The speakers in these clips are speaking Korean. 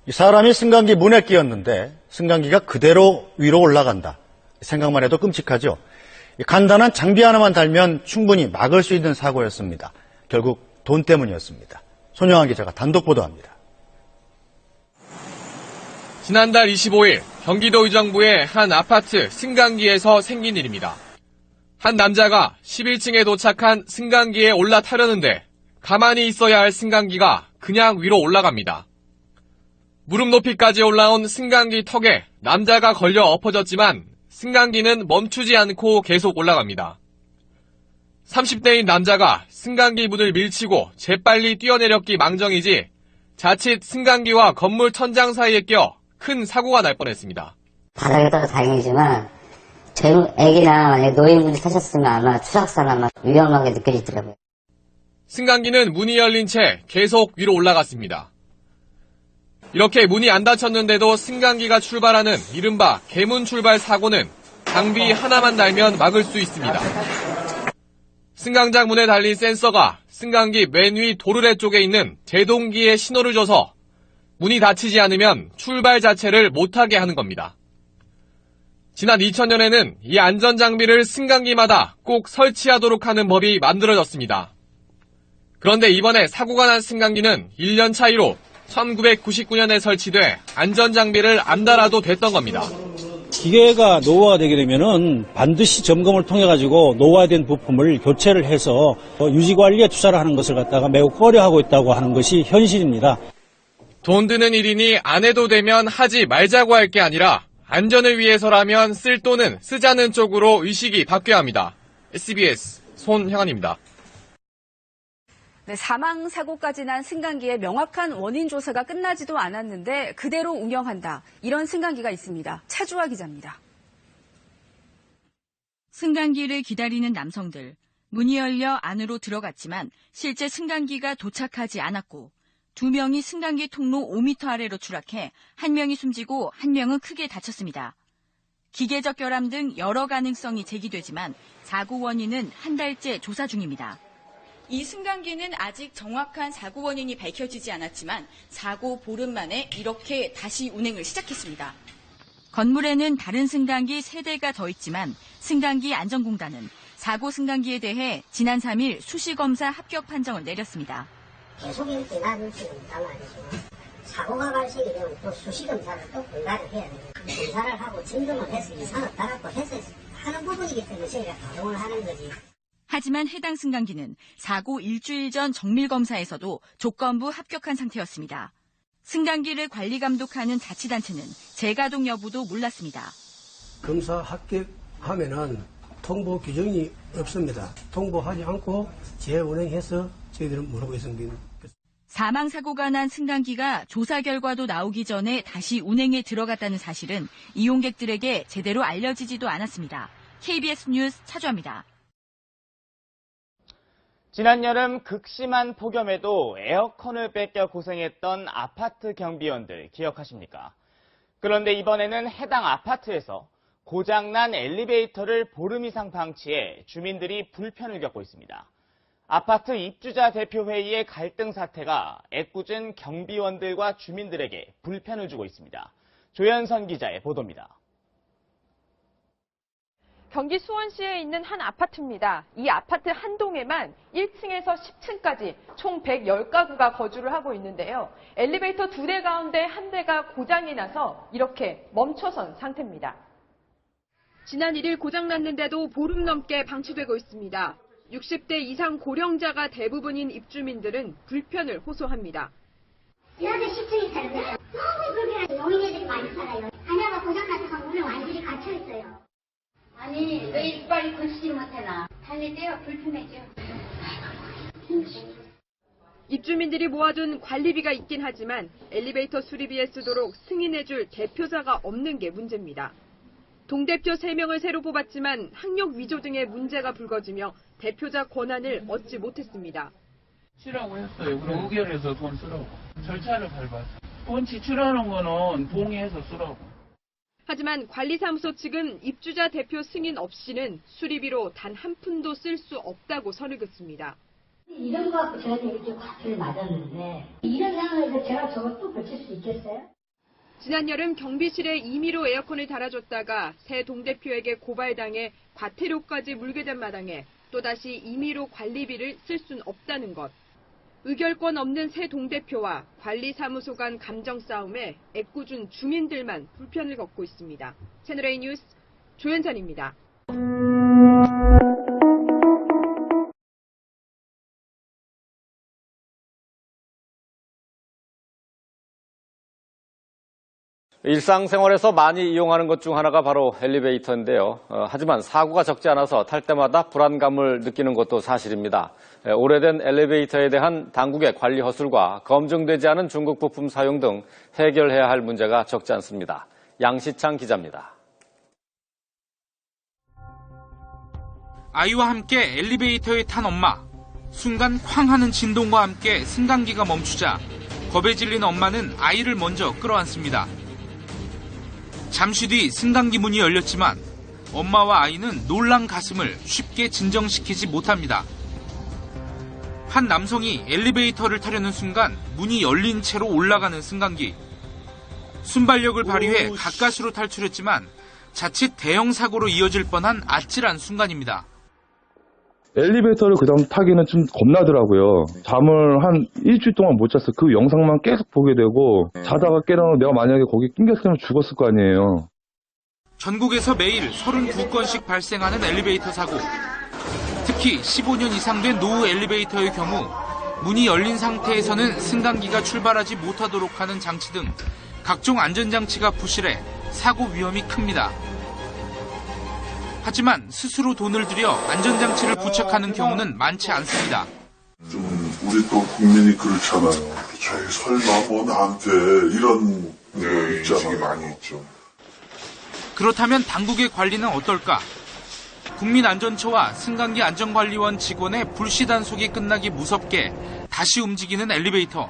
사람이 승강기 문에 끼었는데 승강기가 그대로 위로 올라간다. 생각만 해도 끔찍하죠. 간단한 장비 하나만 달면 충분히 막을 수 있는 사고였습니다. 결국 돈 때문이었습니다. 손영환 기자가 단독 보도합니다. 지난달 25일 경기도 의정부의 한 아파트 승강기에서 생긴 일입니다. 한 남자가 11층에 도착한 승강기에 올라타려는데 가만히 있어야 할 승강기가 그냥 위로 올라갑니다. 무릎 높이까지 올라온 승강기 턱에 남자가 걸려 엎어졌지만 승강기는 멈추지 않고 계속 올라갑니다. 30대인 남자가 승강기 문을 밀치고 재빨리 뛰어내렸기 망정이지 자칫 승강기와 건물 천장 사이에 껴 큰 사고가 날 뻔했습니다. 바닥에 떠도 다행이지만 애기나 만약에 노인분이 타셨으면 아마 추락사나 아마 위험하게 느껴지더라고요. 승강기는 문이 열린 채 계속 위로 올라갔습니다. 이렇게 문이 안 닫혔는데도 승강기가 출발하는 이른바 개문 출발 사고는 장비 하나만 달면 막을 수 있습니다. 승강장 문에 달린 센서가 승강기 맨 위 도르래 쪽에 있는 제동기에 신호를 줘서 문이 닫히지 않으면 출발 자체를 못하게 하는 겁니다. 지난 2000년에는 이 안전장비를 승강기마다 꼭 설치하도록 하는 법이 만들어졌습니다. 그런데 이번에 사고가 난 승강기는 1년 차이로 1999년에 설치돼 안전장비를 안 달아도 됐던 겁니다. 기계가 노후화되게 되면은 반드시 점검을 통해 가지고 노후화된 부품을 교체를 해서 유지관리에 투자를 하는 것을 갖다가 매우 꺼려하고 있다고 하는 것이 현실입니다. 돈 드는 일이니 안 해도 되면 하지 말자고 할 게 아니라 안전을 위해서라면 쓸 돈은 쓰자는 쪽으로 의식이 바뀌어야 합니다. SBS 손형환입니다. 네, 사망 사고까지 난 승강기의 명확한 원인 조사가 끝나지도 않았는데 그대로 운영한다. 이런 승강기가 있습니다. 차주화 기자입니다. 승강기를 기다리는 남성들. 문이 열려 안으로 들어갔지만 실제 승강기가 도착하지 않았고 2명이 승강기 통로 5m 아래로 추락해 1명이 숨지고 1명은 크게 다쳤습니다. 기계적 결함 등 여러 가능성이 제기되지만 사고 원인은 한 달째 조사 중입니다. 이 승강기는 아직 정확한 사고 원인이 밝혀지지 않았지만 사고 보름 만에 이렇게 다시 운행을 시작했습니다. 건물에는 다른 승강기 3대가 더 있지만 승강기 안전공단은 사고 승강기에 대해 지난 3일 수시검사 합격 판정을 내렸습니다. 계속 이렇게 놔둘 수는 있단 말이죠. 사고가 발생이 되면 또 수시검사를 또 불가를 해야 돼요. 검사를 하고 점검을 해서 이상 없다고 해서 하는 부분이기 때문에 저희가 가동을 하는 거지. 하지만 해당 승강기는 사고 일주일 전 정밀검사에서도 조건부 합격한 상태였습니다. 승강기를 관리 감독하는 자치단체는 재가동 여부도 몰랐습니다. 검사 합격하면은 통보 규정이 없습니다. 통보하지 않고 재운행해서 저희들은 모르고 있습니다. 사망사고가 난 승강기가 조사 결과도 나오기 전에 다시 운행에 들어갔다는 사실은 이용객들에게 제대로 알려지지도 않았습니다. KBS 뉴스 차주아입니다. 지난 여름 극심한 폭염에도 에어컨을 뺏겨 고생했던 아파트 경비원들 기억하십니까? 그런데 이번에는 해당 아파트에서 고장난 엘리베이터를 보름 이상 방치해 주민들이 불편을 겪고 있습니다. 아파트 입주자 대표회의의 갈등 사태가 애꿎은 경비원들과 주민들에게 불편을 주고 있습니다. 조현선 기자의 보도입니다. 경기 수원시에 있는 한 아파트입니다. 이 아파트 한 동에만 1층에서 10층까지 총 110가구가 거주를 하고 있는데요. 엘리베이터 2대 가운데 한 대가 고장이 나서 이렇게 멈춰선 상태입니다. 지난 1일 고장났는데도 보름 넘게 방치되고 있습니다. 60대 이상 고령자가 대부분인 입주민들은 불편을 호소합니다. 여기 10층에 살고요. 너무 불편해요. 노인네들이 많이 살아요. 하나가 고장나서 문을 완전히 갇혀있어요. 아니, 너희 빨리 고치지 못해나. 달래때요 불편해져. 입주민들이 모아둔 관리비가 있긴 하지만 엘리베이터 수리비에 쓰도록 승인해줄 대표자가 없는 게 문제입니다. 동대표 3명을 새로 뽑았지만 학력 위조 등의 문제가 불거지며 대표자 권한을 얻지 못했습니다. 쓰라고 했어요. 그럼 의결해서 돈 쓰라고. 절차를 밟아서. 돈 지출하는 거는 동의해서 쓰라고. 하지만 관리사무소 측은 입주자 대표 승인 없이는 수리비로 단 한 푼도 쓸 수 없다고 선을 긋습니다. 이런 거 갖고 저한테 이렇게 과태를 맞았는데 이런 상황에서 제가 저걸 또 고칠 수 있겠어요? 지난 여름 경비실에 임의로 에어컨을 달아줬다가 새 동대표에게 고발당해 과태료까지 물게 된 마당에 또다시 임의로 관리비를 쓸 순 없다는 것. 의결권 없는 새 동대표와 관리사무소 간 감정 싸움에 애꿎은 주민들만 불편을 겪고 있습니다. 채널A 뉴스 조연찬입니다. 일상생활에서 많이 이용하는 것 중 하나가 바로 엘리베이터인데요. 하지만 사고가 적지 않아서 탈 때마다 불안감을 느끼는 것도 사실입니다. 오래된 엘리베이터에 대한 당국의 관리 허술과 검증되지 않은 중국 부품 사용 등 해결해야 할 문제가 적지 않습니다. 양시창 기자입니다. 아이와 함께 엘리베이터에 탄 엄마. 순간 쾅 하는 진동과 함께 승강기가 멈추자 겁에 질린 엄마는 아이를 먼저 끌어안습니다. 잠시 뒤 승강기 문이 열렸지만 엄마와 아이는 놀란 가슴을 쉽게 진정시키지 못합니다. 한 남성이 엘리베이터를 타려는 순간 문이 열린 채로 올라가는 승강기. 순발력을 발휘해 가까스로 탈출했지만 자칫 대형 사고로 이어질 뻔한 아찔한 순간입니다. 엘리베이터를 그 다음 타기는 좀 겁나더라고요. 잠을 한 일주일 동안 못 잤어요. 그 영상만 계속 보게 되고 자다가 깨어나면 내가 만약에 거기 낑겼으면 죽었을 거 아니에요. 전국에서 매일 32건씩 발생하는 엘리베이터 사고. 특히 15년 이상 된 노후 엘리베이터의 경우 문이 열린 상태에서는 승강기가 출발하지 못하도록 하는 장치 등 각종 안전장치가 부실해 사고 위험이 큽니다. 하지만 스스로 돈을 들여 안전장치를 부착하는 경우는 많지 않습니다. 좀 우리 또 국민이 그렇잖아요. 저희 설마 뭐 나한테 이런 거 있잖아요. 많이 있죠. 그렇다면 당국의 관리는 어떨까? 국민안전처와 승강기 안전관리원 직원의 불시 단속이 끝나기 무섭게 다시 움직이는 엘리베이터.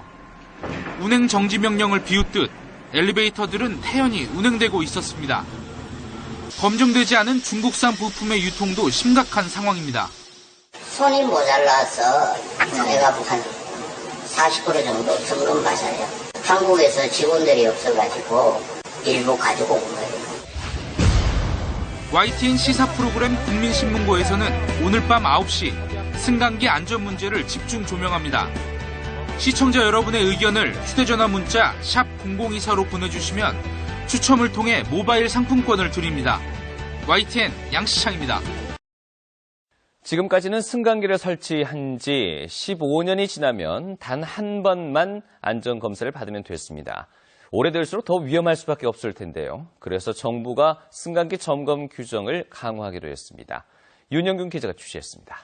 운행 정지 명령을 비웃듯 엘리베이터들은 태연히 운행되고 있었습니다. 검증되지 않은 중국산 부품의 유통도 심각한 상황입니다. 손이 모자라서 내가 한 40% 정도 점검 받아요. 한국에서 직원들이 없어가지고 일부 가지고 온 거예요. YTN 시사 프로그램 국민신문고에서는 오늘 밤 9시 승강기 안전 문제를 집중 조명합니다. 시청자 여러분의 의견을 휴대전화 문자 샵 0024로 보내주시면 추첨을 통해 모바일 상품권을 드립니다. YTN 양시창입니다. 지금까지는 승강기를 설치한 지 15년이 지나면 단 한 번만 안전검사를 받으면 됐습니다. 오래될수록 더 위험할 수밖에 없을 텐데요. 그래서 정부가 승강기 점검 규정을 강화하기로 했습니다. 윤영균 기자가 취재했습니다.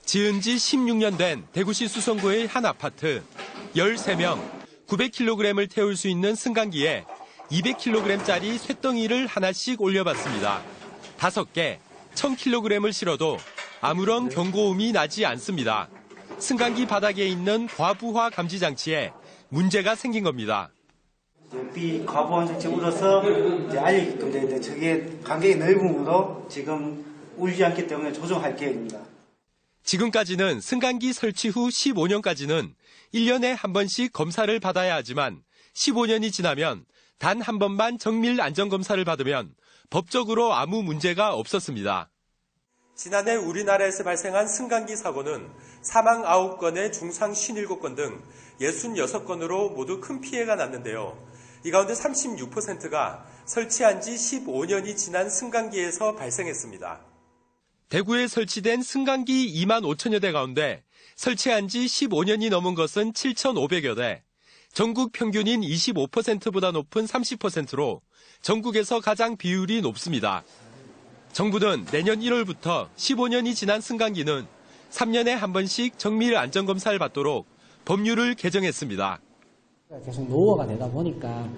지은 지 16년 된 대구시 수성구의 한 아파트. 13명, 900kg을 태울 수 있는 승강기에 200kg짜리 쇳덩이를 하나씩 올려봤습니다. 5개, 1000kg을 실어도 아무런 경고음이 나지 않습니다. 승강기 바닥에 있는 과부하 감지 장치에 문제가 생긴 겁니다. 이 과부하 장치 울어서 알리게끔 되는데 저게 간격이 넓음으로 지금 울지 않기 때문에 조정할 계획입니다. 지금까지는 승강기 설치 후 15년까지는 1년에 한 번씩 검사를 받아야 하지만 15년이 지나면 단 한 번만 정밀 안전검사를 받으면 법적으로 아무 문제가 없었습니다. 지난해 우리나라에서 발생한 승강기 사고는 사망 9건에 중상 57건 등 66건으로 모두 큰 피해가 났는데요. 이 가운데 36%가 설치한 지 15년이 지난 승강기에서 발생했습니다. 대구에 설치된 승강기 2만 5천여 대 가운데 설치한 지 15년이 넘은 것은 7,500여 대, 전국 평균인 25%보다 높은 30%로 전국에서 가장 비율이 높습니다. 정부는 내년 1월부터 15년이 지난 승강기는 3년에 한 번씩 정밀 안전검사를 받도록 법률을 개정했습니다. 계속 노후화가 되다 보니까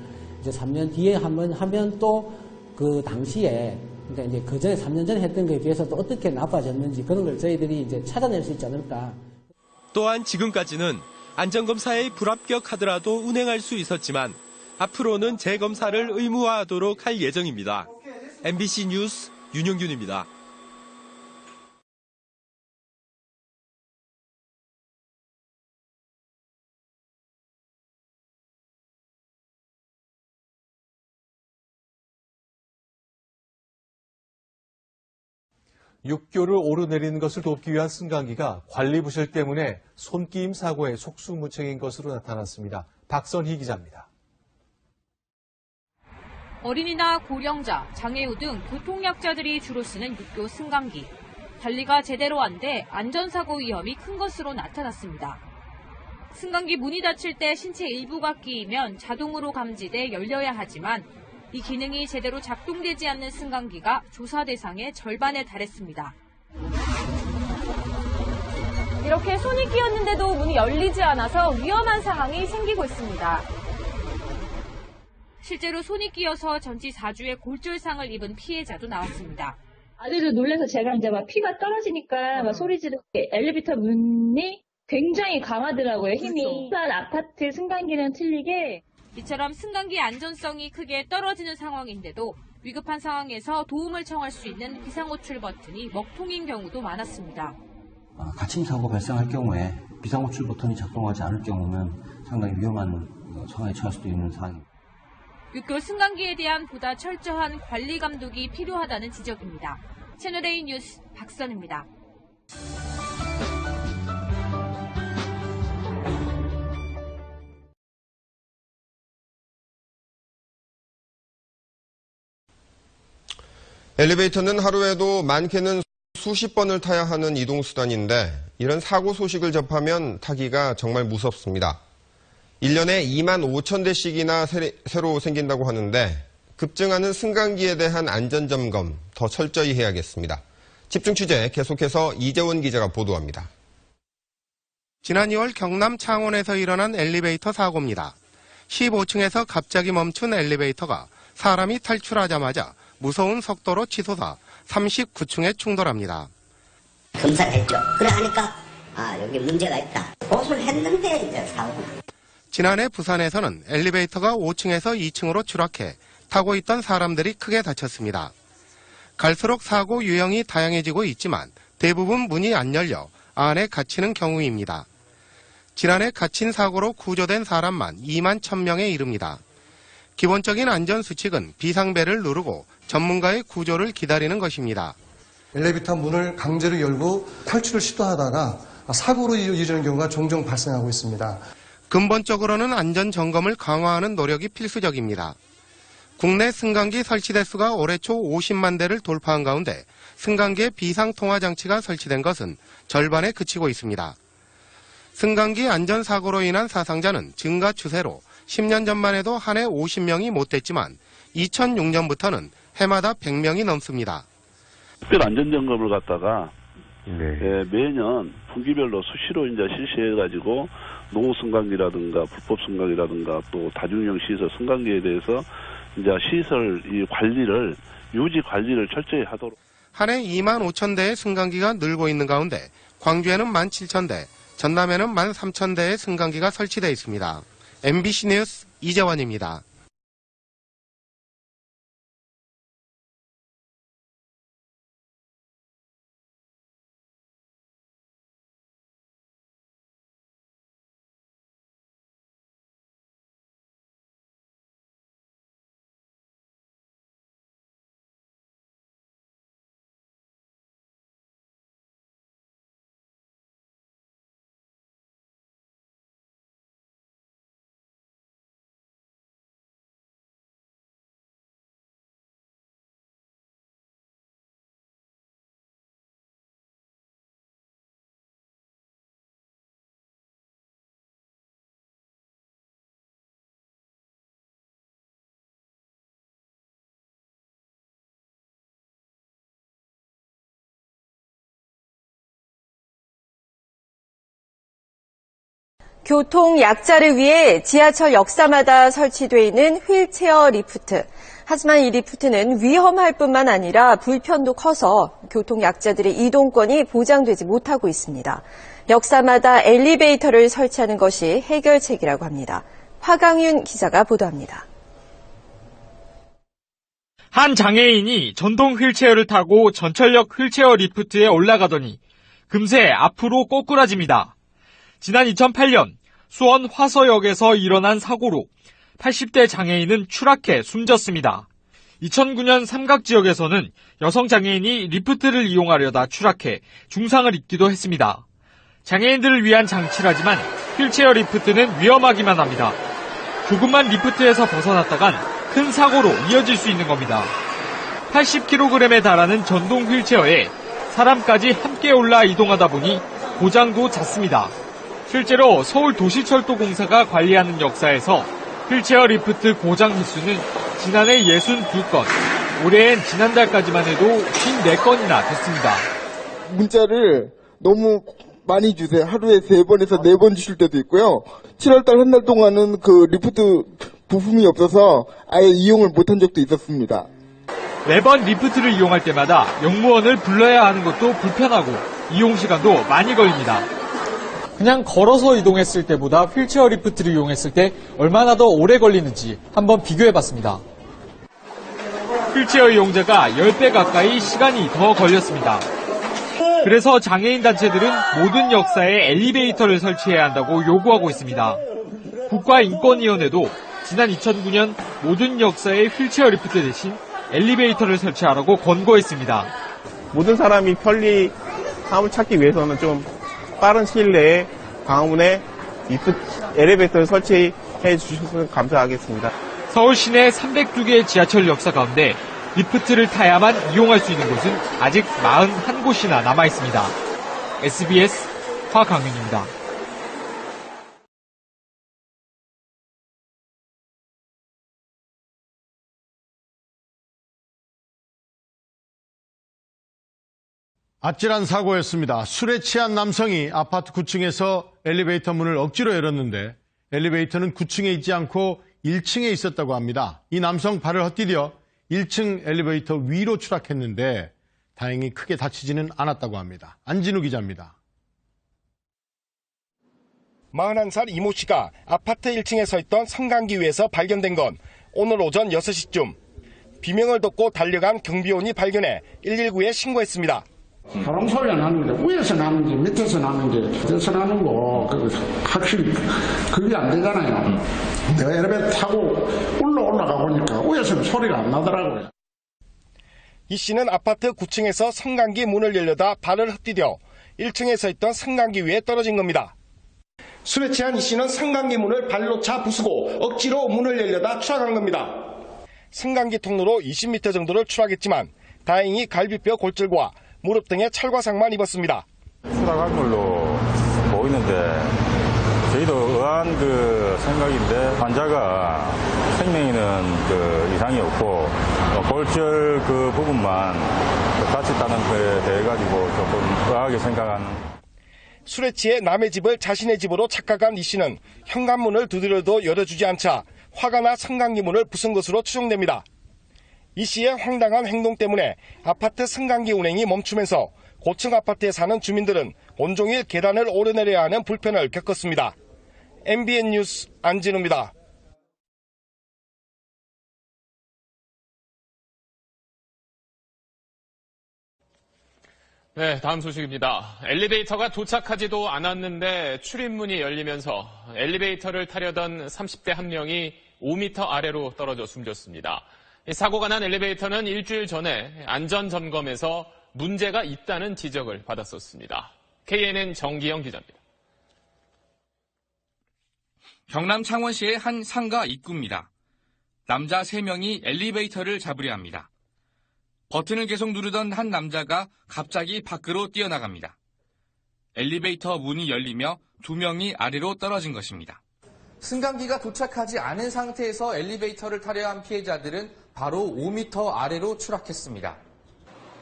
이제 3년 뒤에 한번 하면 또 그 당시에 그러니까 이제 그 전에 3년 전에 했던 거에 비해서 또 어떻게 나빠졌는지 그런 걸 저희들이 이제 찾아낼 수 있지 않을까. 또한 지금까지는 안전검사에 불합격하더라도 운행할 수 있었지만 앞으로는 재검사를 의무화하도록 할 예정입니다. MBC 뉴스 윤영균입니다. 육교를 오르내리는 것을 돕기 위한 승강기가 관리 부실 때문에 손끼임 사고의 속수무책인 것으로 나타났습니다. 박선희 기자입니다. 어린이나 고령자, 장애우 등 교통약자들이 주로 쓰는 육교 승강기. 관리가 제대로 안 돼 안전사고 위험이 큰 것으로 나타났습니다. 승강기 문이 닫힐 때 신체 일부가 끼이면 자동으로 감지돼 열려야 하지만 이 기능이 제대로 작동되지 않는 승강기가 조사 대상의 절반에 달했습니다. 이렇게 손이 끼었는데도 문이 열리지 않아서 위험한 상황이 생기고 있습니다. 실제로 손이 끼어서 전치 4주의 골절상을 입은 피해자도 나왔습니다. 아들도 놀라서 제가 이제 막 피가 떨어지니까 막 소리 지르고 엘리베이터 문이 굉장히 강하더라고요, 힘이. 일반 아파트 승강기는 틀리게. 이처럼 승강기 안전성이 크게 떨어지는 상황인데도 위급한 상황에서 도움을 청할 수 있는 비상호출 버튼이 먹통인 경우도 많았습니다. 갇힘 사고 발생할 경우에 비상호출 버튼이 작동하지 않을 경우는 상당히 위험한 상황에 처할 수도 있는 상황입니다. 육교 승강기에 대한 보다 철저한 관리 감독이 필요하다는 지적입니다. 채널A 뉴스 박선입니다. 엘리베이터는 하루에도 많게는 수십 번을 타야 하는 이동수단인데 이런 사고 소식을 접하면 타기가 정말 무섭습니다. 1년에 2만 5천 대씩이나 새로 생긴다고 하는데 급증하는 승강기에 대한 안전점검 더 철저히 해야겠습니다. 집중 취재 계속해서 이재원 기자가 보도합니다. 지난 2월 경남 창원에서 일어난 엘리베이터 사고입니다. 15층에서 갑자기 멈춘 엘리베이터가 사람이 탈출하자마자 무서운 속도로 치솟아 39층에 충돌합니다. 검사를 했죠. 그래 하니까 여기 문제가 있다. 보수를 했는데 이제 사고. 지난해 부산에서는 엘리베이터가 5층에서 2층으로 추락해 타고 있던 사람들이 크게 다쳤습니다. 갈수록 사고 유형이 다양해지고 있지만 대부분 문이 안 열려 안에 갇히는 경우입니다. 지난해 갇힌 사고로 구조된 사람만 2만 1,000명에 이릅니다. 기본적인 안전수칙은 비상벨을 누르고 전문가의 구조를 기다리는 것입니다. 엘리베이터 문을 강제로 열고 탈출을 시도하다가 사고로 이어지는 경우가 종종 발생하고 있습니다. 근본적으로는 안전점검을 강화하는 노력이 필수적입니다. 국내 승강기 설치 대수가 올해 초 50만 대를 돌파한 가운데 승강기에 비상통화장치가 설치된 것은 절반에 그치고 있습니다. 승강기 안전사고로 인한 사상자는 증가 추세로 10년 전만 해도 한 해 50명이 못 됐지만 2006년부터는 해마다 100명이 넘습니다. 특별 안전점검을 갖다가 매년 분기별로 수시로 이제 실시해가지고 노후 승강기라든가 불법 승강기라든가 또 다중형 시설 승강기에 대해서 이제 시설 이 관리를 유지 관리를 철저히 하도록. 한 해 2만 5천 대의 승강기가 늘고 있는 가운데 광주에는 1만 7천 대, 전남에는 1만 3천 대의 승강기가 설치되어 있습니다. MBC 뉴스 이재원입니다. 교통 약자를 위해 지하철 역사마다 설치되어 있는 휠체어 리프트. 하지만 이 리프트는 위험할 뿐만 아니라 불편도 커서 교통 약자들의 이동권이 보장되지 못하고 있습니다. 역사마다 엘리베이터를 설치하는 것이 해결책이라고 합니다. 화강윤 기자가 보도합니다. 한 장애인이 전동 휠체어를 타고 전철역 휠체어 리프트에 올라가더니 금세 앞으로 꼬꾸라집니다. 지난 2008년 수원 화서역에서 일어난 사고로 80대 장애인은 추락해 숨졌습니다. 2009년 삼각지역에서는 여성 장애인이 리프트를 이용하려다 추락해 중상을 입기도 했습니다. 장애인들을 위한 장치라지만 휠체어 리프트는 위험하기만 합니다. 조금만 리프트에서 벗어났다간 큰 사고로 이어질 수 있는 겁니다. 80kg에 달하는 전동 휠체어에 사람까지 함께 올라 이동하다 보니 고장도 잦습니다. 실제로 서울도시철도공사가 관리하는 역사에서 휠체어 리프트 고장 횟수는 지난해 62건, 올해엔 지난달까지만 해도 54건이나 됐습니다. 문자를 너무 많이 주세요. 하루에 3번에서 4번 주실 때도 있고요. 7월달 한 달 동안은 그 리프트 부품이 없어서 아예 이용을 못한 적도 있었습니다. 매번 리프트를 이용할 때마다 영무원을 불러야 하는 것도 불편하고 이용 시간도 많이 걸립니다. 그냥 걸어서 이동했을 때보다 휠체어 리프트를 이용했을 때 얼마나 더 오래 걸리는지 한번 비교해봤습니다. 휠체어 이용자가 10배 가까이 시간이 더 걸렸습니다. 그래서 장애인 단체들은 모든 역사에 엘리베이터를 설치해야 한다고 요구하고 있습니다. 국가인권위원회도 지난 2009년 모든 역사에 휠체어 리프트 대신 엘리베이터를 설치하라고 권고했습니다. 모든 사람이 편리함을 찾기 위해서는 좀 빠른 시일 내에 광화문에 엘리베이터를 설치해 주셔서 감사하겠습니다. 서울 시내 302개의 지하철 역사 가운데 리프트를 타야만 이용할 수 있는 곳은 아직 41곳이나 남아 있습니다. SBS 화강윤입니다. 아찔한 사고였습니다. 술에 취한 남성이 아파트 9층에서 엘리베이터 문을 억지로 열었는데 엘리베이터는 9층에 있지 않고 1층에 있었다고 합니다. 이 남성 발을 헛디뎌 1층 엘리베이터 위로 추락했는데 다행히 크게 다치지는 않았다고 합니다. 안진우 기자입니다. 41살 이모 씨가 아파트 1층에 서 있던 성강기 위에서 발견된 건 오늘 오전 6시쯤. 비명을 듣고 달려간 경비원이 발견해 119에 신고했습니다. 사람 소리가 나는데 위에서 나는지 밑에서 나는지 어디서 나는 거 확실히 그게 안 되잖아요. 내가 엘리베이터 타고 올라가 보니까 위에서는 소리가 안 나더라고요. 이 씨는 아파트 9층에서 성강기 문을 열려다 발을 헛디뎌 1층에 서 있던 성강기 위에 떨어진 겁니다. 술에 취한 이 씨는 성강기 문을 발로 차 부수고 억지로 문을 열려다 추락한 겁니다. 성강기 통로로 20m 정도를 추락했지만 다행히 갈비뼈 골절과 무릎 등에 찰과상만 입었습니다. 추락한 걸로 보이는데 저희도 의아한 생각인데 환자가 생명에는 이상이 없고 골절 부분만 다쳤다는 거에 대해 가지고 조금 의아하게 생각한. 술에 취해 남의 집을 자신의 집으로 착각한 이 씨는 현관문을 두드려도 열어주지 않자 화가 나 성강기 문을 부순 것으로 추정됩니다. 이 씨의 황당한 행동 때문에 아파트 성강기 운행이 멈추면서 고층 아파트에 사는 주민들은 온종일 계단을 오르내려야 하는 불편을 겪었습니다. MBN 뉴스 안진우입니다. 네, 다음 소식입니다. 엘리베이터가 도착하지도 않았는데 출입문이 열리면서 엘리베이터를 타려던 30대 한 명이 5m 아래로 떨어져 숨졌습니다. 사고가 난 엘리베이터는 일주일 전에 안전점검에서 문제가 있다는 지적을 받았었습니다. KNN 정기영 기자입니다. 경남 창원시의 한 상가 입구입니다. 남자 3명이 엘리베이터를 잡으려 합니다. 버튼을 계속 누르던 한 남자가 갑자기 밖으로 뛰어나갑니다. 엘리베이터 문이 열리며 2명이 아래로 떨어진 것입니다. 승강기가 도착하지 않은 상태에서 엘리베이터를 타려 한 피해자들은 바로 5m 아래로 추락했습니다.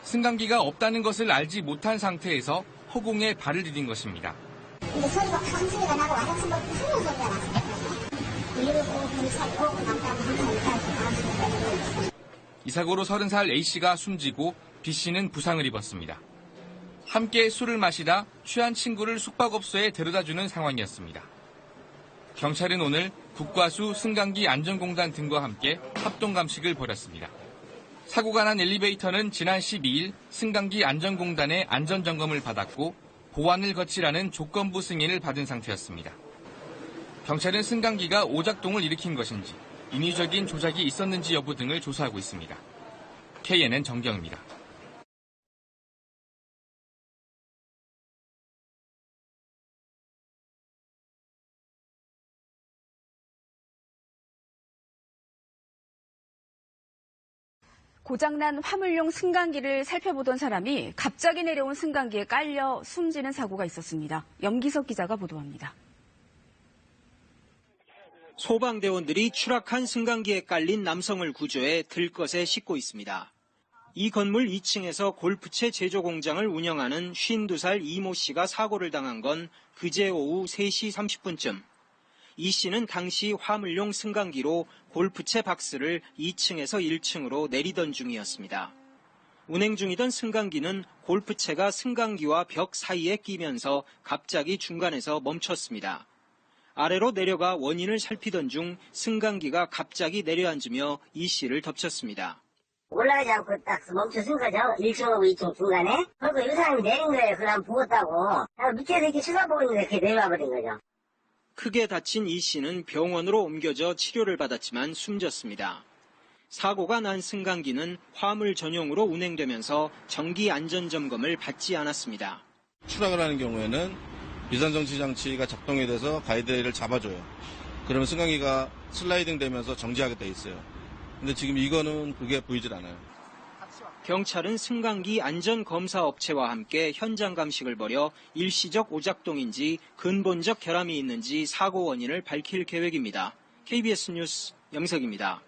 승강기가 없다는 것을 알지 못한 상태에서 허공에 발을 디딘 것입니다. 근데 소리가 큰 소리가 나고 와닿은 거 무슨 소리가 났어요. 이러고 경찰고 남자고 항상 이 사고로 30살 A씨가 숨지고 B씨는 부상을 입었습니다. 함께 술을 마시다 취한 친구를 숙박업소에 데려다주는 상황이었습니다. 경찰은 오늘 국과수, 승강기 안전공단 등과 함께 합동감식을 벌였습니다. 사고가 난 엘리베이터는 지난 12일 승강기 안전공단의 안전점검을 받았고 보완을 거치라는 조건부 승인을 받은 상태였습니다. 경찰은 승강기가 오작동을 일으킨 것인지 인위적인 조작이 있었는지 여부 등을 조사하고 있습니다. KNN 정경입니다. 고장난 화물용 승강기를 살펴보던 사람이 갑자기 내려온 승강기에 깔려 숨지는 사고가 있었습니다. 염기석 기자가 보도합니다. 소방대원들이 추락한 승강기에 깔린 남성을 구조해 들것에 싣고 있습니다. 이 건물 2층에서 골프채 제조 공장을 운영하는 52살 이모 씨가 사고를 당한 건 그제 오후 3시 30분쯤. 이 씨는 당시 화물용 승강기로 골프채 박스를 2층에서 1층으로 내리던 중이었습니다. 운행 중이던 승강기는 골프채가 승강기와 벽 사이에 끼면서 갑자기 중간에서 멈췄습니다. 아래로 내려가 원인을 살피던 중 승강기가 갑자기 내려앉으며 이 씨를 덮쳤습니다. 올라가지 않고 딱 멈춰선 거죠. 1층하고 2층 중간에. 그리고 이 사람이 내린 거예요. 그럼 부었다고. 밑에서 이렇게 쳐다보고 있는데 이렇게 내려와 버린 거죠. 크게 다친 이 씨는 병원으로 옮겨져 치료를 받았지만 숨졌습니다. 사고가 난 승강기는 화물 전용으로 운행되면서 정기 안전점검을 받지 않았습니다. 추락을 하는 경우에는 비상정지 장치가 작동이 돼서 가이드레일을 잡아줘요. 그러면 승강기가 슬라이딩 되면서 정지하게 돼 있어요. 근데 지금 이거는 그게 보이질 않아요. 경찰은 승강기 안전검사업체와 함께 현장 감식을 벌여 일시적 오작동인지 근본적 결함이 있는지 사고 원인을 밝힐 계획입니다. KBS 뉴스 영석입니다.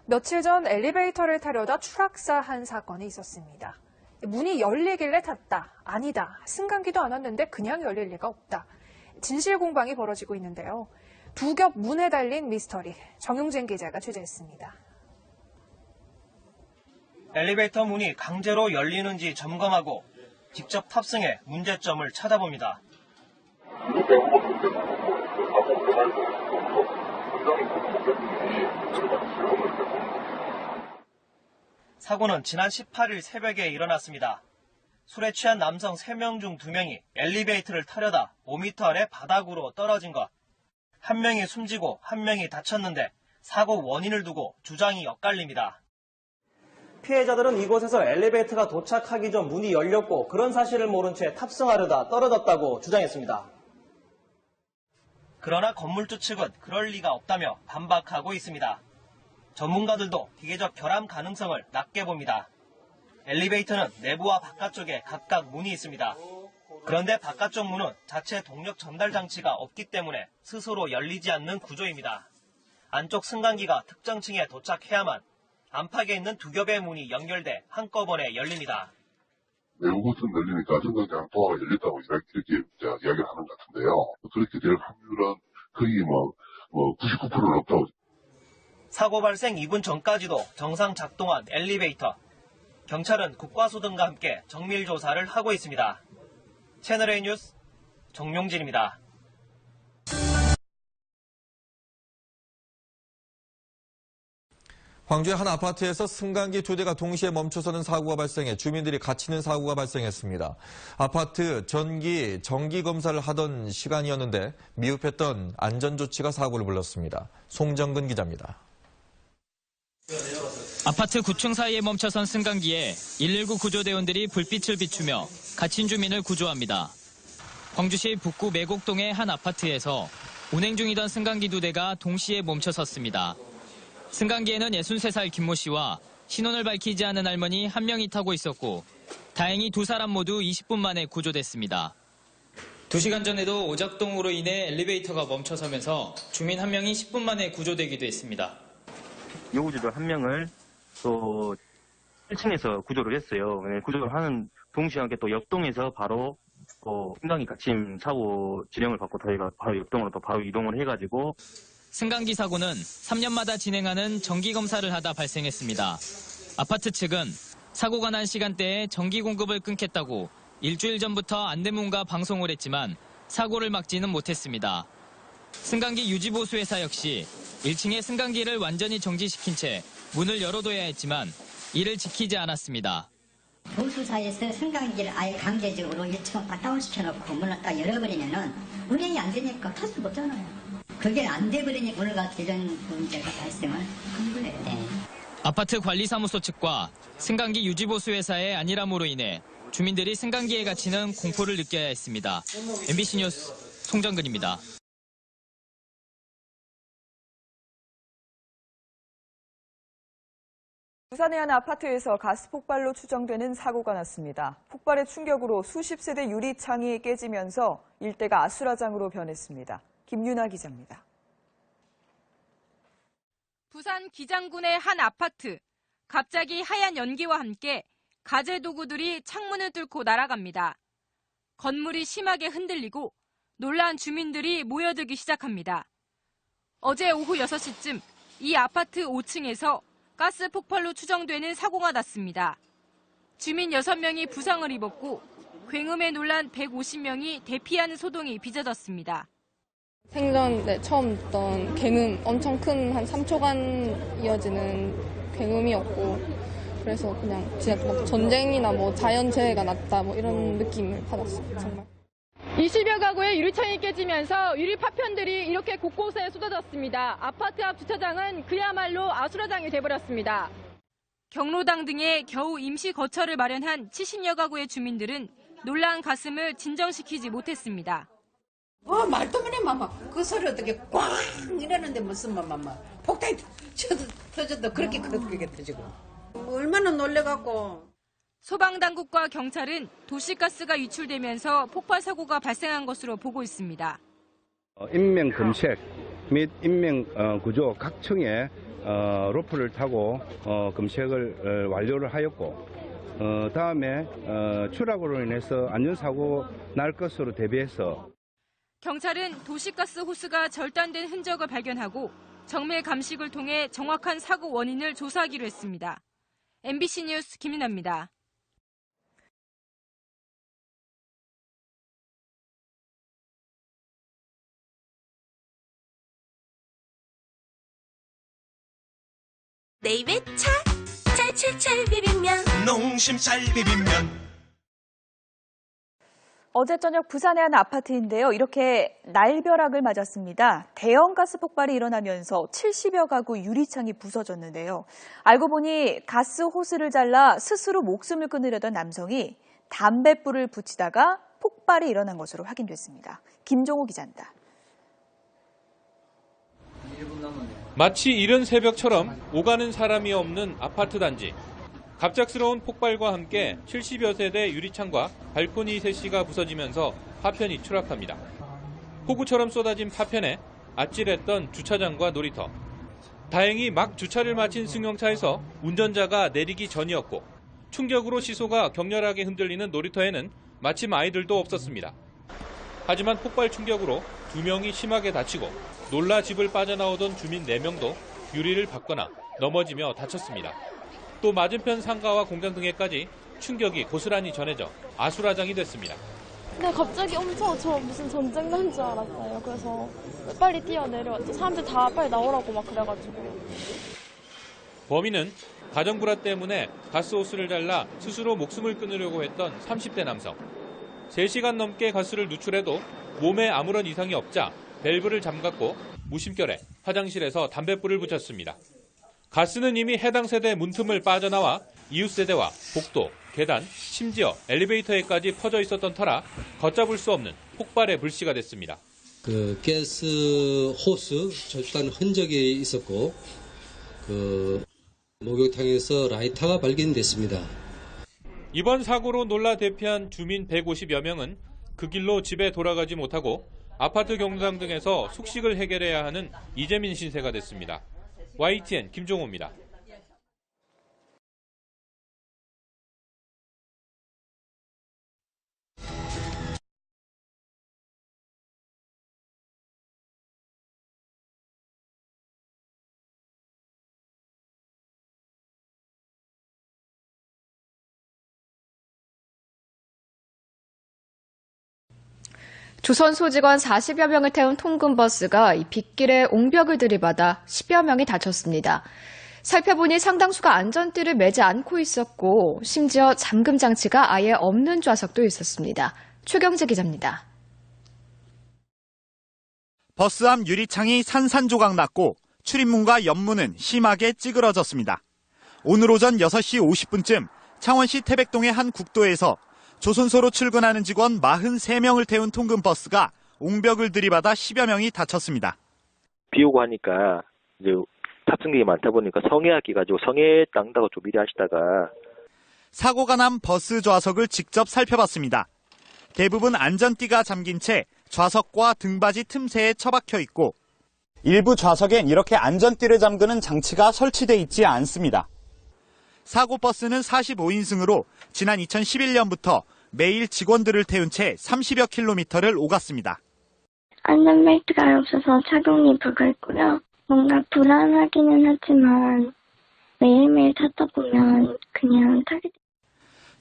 며칠 전 엘리베이터를 타려다 추락사한 사건이 있었습니다. 문이 열리길래 탔다. 아니다. 승강기도 안 왔는데 그냥 열릴 리가 없다. 진실 공방이 벌어지고 있는데요. 두 겹 문에 달린 미스터리. 정용진 기자가 취재했습니다. 엘리베이터 문이 강제로 열리는지 점검하고 직접 탑승해 문제점을 찾아봅니다. 사고는 지난 18일 새벽에 일어났습니다. 술에 취한 남성 3명 중 2명이 엘리베이터를 타려다 5m 아래 바닥으로 떨어진 것. 한 명이 숨지고 한 명이 다쳤는데 사고 원인을 두고 주장이 엇갈립니다. 피해자들은 이곳에서 엘리베이터가 도착하기 전 문이 열렸고 그런 사실을 모른 채 탑승하려다 떨어졌다고 주장했습니다. 그러나 건물주 측은 그럴 리가 없다며 반박하고 있습니다. 전문가들도 기계적 결함 가능성을 낮게 봅니다. 엘리베이터는 내부와 바깥쪽에 각각 문이 있습니다. 그런데 바깥쪽 문은 자체 동력 전달 장치가 없기 때문에 스스로 열리지 않는 구조입니다. 안쪽 승강기가 특정 층에 도착해야만 안팎에 있는 두 겹의 문이 연결돼 한꺼번에 열립니다. 내부 버튼 열리니까 승강장 도어가 열렸다고 이렇게 이야기를 하는 것 같은데요. 그렇게 될 확률은 거의 99%는 없다고. 사고 발생 2분 전까지도 정상 작동한 엘리베이터. 경찰은 국과수 등과 함께 정밀 조사를 하고 있습니다. 채널A 뉴스 정용진입니다. 광주의 한 아파트에서 승강기 2대가 동시에 멈춰서는 사고가 발생해 주민들이 갇히는 사고가 발생했습니다. 아파트 정기 검사를 하던 시간이었는데 미흡했던 안전조치가 사고를 불렀습니다. 송정근 기자입니다. 아파트 9층 사이에 멈춰선 승강기에 119 구조대원들이 불빛을 비추며 갇힌 주민을 구조합니다. 광주시 북구 매곡동의 한 아파트에서 운행 중이던 승강기 2대가 동시에 멈춰섰습니다. 승강기에는 63살 김모 씨와 신원을 밝히지 않은 할머니 1명이 타고 있었고 다행히 2사람 모두 20분 만에 구조됐습니다. 2시간 전에도 오작동으로 인해 엘리베이터가 멈춰서면서 주민 1명이 10분 만에 구조되기도 했습니다. 요구주도 1명을 또 1층에서 구조를 했어요. 구조를 하는 동시에 함께 또 옆동에서 바로 승강기 갇힘 사고 진행을 받고 저희가 바로 옆동으로 또 바로 이동을 해가지고 승강기 사고는 3년마다 진행하는 정기검사를 하다 발생했습니다. 아파트 측은 사고가 난 시간대에 전기 공급을 끊겠다고 일주일 전부터 안내문과 방송을 했지만 사고를 막지는 못했습니다. 승강기 유지보수회사 역시 1층의 승강기를 완전히 정지시킨 채 문을 열어둬야 했지만 이를 지키지 않았습니다. 보수사에서 승강기를 아예 강제적으로 1층 다운 시켜놓고 문을 딱 열어버리면은 운행이 안 되니까 탈 수 없잖아요. 그게 안 돼버리니 오늘 같은 이런 문제가 발생을 한 거예요. 네. 아파트 관리사무소 측과 승강기 유지보수회사의 안일함으로 인해 주민들이 승강기에 갇히는 공포를 느껴야 했습니다. MBC 뉴스 송정근입니다. 부산의 한 아파트에서 가스 폭발로 추정되는 사고가 났습니다. 폭발의 충격으로 수십 세대 유리창이 깨지면서 일대가 아수라장으로 변했습니다. 김윤아 기자입니다. 부산 기장군의 한 아파트. 갑자기 하얀 연기와 함께 가재 도구들이 창문을 뚫고 날아갑니다. 건물이 심하게 흔들리고 놀란 주민들이 모여들기 시작합니다. 어제 오후 6시쯤 이 아파트 5층에서 가스 폭발로 추정되는 사고가 났습니다. 주민 6명이 부상을 입었고 굉음에 놀란 150명이 대피하는 소동이 빚어졌습니다. 생전 처음 듣던 굉음, 엄청 큰 한 3초간 이어지는 굉음이었고 그래서 그냥 진짜 막 전쟁이나 뭐 자연재해가 났다 뭐 이런 느낌을 받았어요. 정말. 20여 가구의 유리창이 깨지면서 유리 파편들이 이렇게 곳곳에 쏟아졌습니다. 아파트 앞 주차장은 그야말로 아수라장이 돼버렸습니다. 경로당 등에 겨우 임시 거처를 마련한 70여 가구의 주민들은 놀란 가슴을 진정시키지 못했습니다. 말도 못해, 마마. 그 소리 어떻게 꽝 이러는데 무슨 마마. 폭탄이 터져도 그렇게 크게 터지고. 얼마나 놀래갖고. 소방당국과 경찰은 도시가스가 유출되면서 폭발 사고가 발생한 것으로 보고 있습니다. 인명 검색 및 인명 구조 각 층에 로프를 타고 검색을 완료를 하였고 다음에 추락으로 인해서 안전사고 날 것으로 대비해서 경찰은 도시가스 호스가 절단된 흔적을 발견하고 정밀 감식을 통해 정확한 사고 원인을 조사하기로 했습니다. MBC 뉴스 김윤아입니다. 내 입에 찰찰찰 비빔면 농심찰 비빔면. 어제 저녁 부산의 한 아파트인데요. 이렇게 날벼락을 맞았습니다. 대형 가스 폭발이 일어나면서 70여 가구 유리창이 부서졌는데요. 알고 보니 가스 호스를 잘라 스스로 목숨을 끊으려던 남성이 담뱃불을 붙이다가 폭발이 일어난 것으로 확인됐습니다. 김종호 기자입니다. 마치 이른 새벽처럼 오가는 사람이 없는 아파트 단지. 갑작스러운 폭발과 함께 70여 세대 유리창과 발코니 세시가 부서지면서 파편이 추락합니다. 폭우처럼 쏟아진 파편에 아찔했던 주차장과 놀이터. 다행히 막 주차를 마친 승용차에서 운전자가 내리기 전이었고 충격으로 시소가 격렬하게 흔들리는 놀이터에는 마침 아이들도 없었습니다. 하지만 폭발 충격으로 2명이 심하게 다치고 놀라 집을 빠져나오던 주민 4명도 유리를 박거나 넘어지며 다쳤습니다. 또 맞은편 상가와 공장 등에까지 충격이 고스란히 전해져 아수라장이 됐습니다. 네, 갑자기 엄청 저 무슨 전쟁 난 줄 알았어요. 그래서 빨리 뛰어내려왔죠. 사람들 다 빨리 나오라고 막 그래가지고. 범인은 가정불화 때문에 가스호스를 잘라 스스로 목숨을 끊으려고 했던 30대 남성. 3시간 넘게 가스를 누출해도 몸에 아무런 이상이 없자 밸브를 잠갔고 무심결에 화장실에서 담뱃불을 붙였습니다. 가스는 이미 해당 세대 문틈을 빠져나와 이웃 세대와 복도, 계단, 심지어 엘리베이터에까지 퍼져 있었던 터라 걷잡을 수 없는 폭발의 불씨가 됐습니다. 가스 호스 절단 흔적이 있었고 목욕탕에서 라이터가 발견됐습니다. 이번 사고로 놀라 대피한 주민 150여 명은 그 길로 집에 돌아가지 못하고 아파트 경로당 등에서 숙식을 해결해야 하는 이재민 신세가 됐습니다. YTN 김종호입니다. 조선 소직원 40여 명을 태운 통근버스가 빗길에 옹벽을 들이받아 10여 명이 다쳤습니다. 살펴보니 상당수가 안전띠를 매지 않고 있었고 심지어 잠금 장치가 아예 없는 좌석도 있었습니다. 최경재 기자입니다. 버스 앞 유리창이 산산조각 났고 출입문과 옆문은 심하게 찌그러졌습니다. 오늘 오전 6시 50분쯤 창원시 태백동의 한 국도에서 조선소로 출근하는 직원 43명을 태운 통근버스가 옹벽을 들이받아 10여 명이 다쳤습니다. 비 오고 하니까 이제 탑승객이 많다 보니까 성애하기 가지고 성애 땅다고 좀 미리 하시다가 사고가 난 버스 좌석을 직접 살펴봤습니다. 대부분 안전띠가 잠긴 채 좌석과 등받이 틈새에 처박혀 있고 일부 좌석엔 이렇게 안전띠를 잠그는 장치가 설치돼 있지 않습니다. 사고 버스는 45인승으로 지난 2011년부터 매일 직원들을 태운 채 30여 킬로미터를 오갔습니다. 안전벨트가 없어서 착용이 불가했고요. 뭔가 불안하기는 하지만 매일매일 타다 보면 그냥 타게 돼요.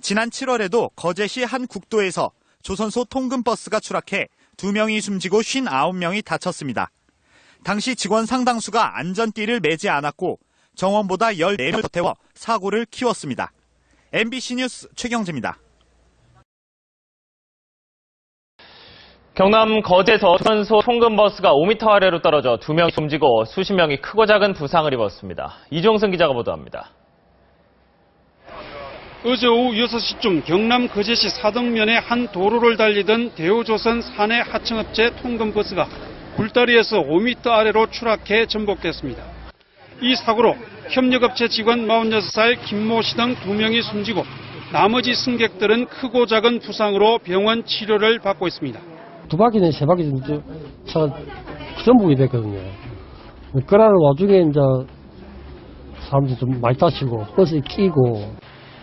지난 7월에도 거제시 한 국도에서 조선소 통근버스가 추락해 2명이 숨지고 59명이 다쳤습니다. 당시 직원 상당수가 안전띠를 매지 않았고 정원보다 14명을 더 태워 사고를 키웠습니다. MBC 뉴스 최경재입니다. 경남 거제에서 조선소 통근버스가 5m 아래로 떨어져 2명이 숨지고 수십 명이 크고 작은 부상을 입었습니다. 이종승 기자가 보도합니다. 어제 오후 6시쯤 경남 거제시 사덕면의 한 도로를 달리던 대우조선 사내 하청업체 통근버스가 굴다리에서 5m 아래로 추락해 전복됐습니다. 이 사고로 협력업체 직원 46살 김모 씨 등 2명이 숨지고 나머지 승객들은 크고 작은 부상으로 병원 치료를 받고 있습니다. 2바퀴는 3바퀴 차가 전복이 됐거든요. 그러는 와중에 이제 사람들이 좀 많이 다치고 버스에 끼고.